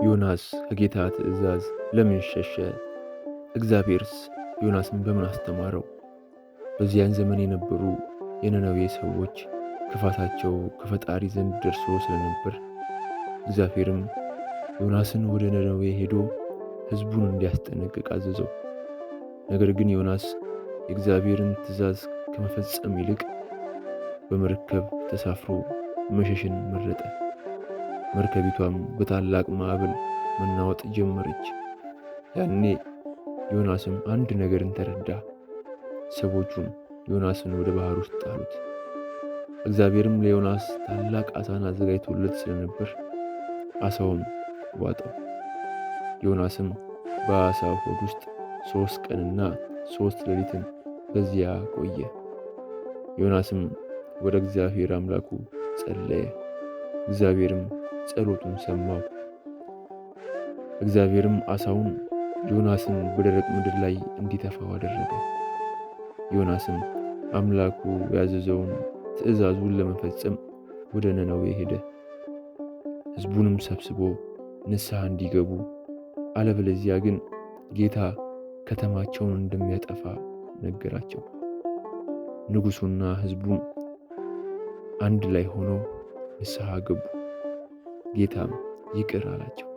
ዮናስ ከጌታ ትእዛዝ ለምን ሸሸ? እግዚአብሔርስ ዮናስን በምን አስተማረው? በዚያን ዘመን የነበሩ የነነዌ ሰዎች ክፋታቸው ከፈጣሪ ዘንድ ደርሶ ስለነበር እግዚአብሔርም ዮናስን ወደ ነነዌ ሄዶ ሕዝቡን እንዲያስጠነቅቅ አዘዘው። ነገር ግን ዮናስ የእግዚአብሔርን ትእዛዝ ከመፈጸም ይልቅ በመርከብ ተሳፍሮ መሸሽን መረጠ። መርከቢቷም በታላቅ ማዕበል መናወጥ ጀመረች። ያኔ ዮናስም አንድ ነገርን ተረዳ። ሰዎቹም ዮናስን ወደ ባህር ውስጥ ጣሉት። እግዚአብሔርም ለዮናስ ታላቅ ዓሣን አዘጋጅቶለት ስለነበር ዓሣውም ዋጠው። ዮናስም በዓሣው ሆድ ውስጥ 3 ቀንና 3 ሌሊትን በዚያ ቆየ። ዮናስም ወደ እግዚአብሔር አምላኩ ጸለየ። እግዚአብሔርም ጸሎቱን ሰማው። እግዚአብሔርም ዓሣውን ዮናስን በደረቅ ምድር ላይ እንዲተፋው አደረገ። ዮናስም አምላኩ ያዘዘውን ትእዛዙን ለመፈጸም ወደ ነነዌ ሄደ። ሕዝቡንም ሰብስቦ ንስሐ እንዲገቡ አለበለዚያ ግን ጌታ ከተማቸውን እንደሚያጠፋ ነገራቸው። ንጉሡና ሕዝቡም አንድ ላይ ሆነው ንስሐ ገቡ። ጌታም ይቅር አላቸው።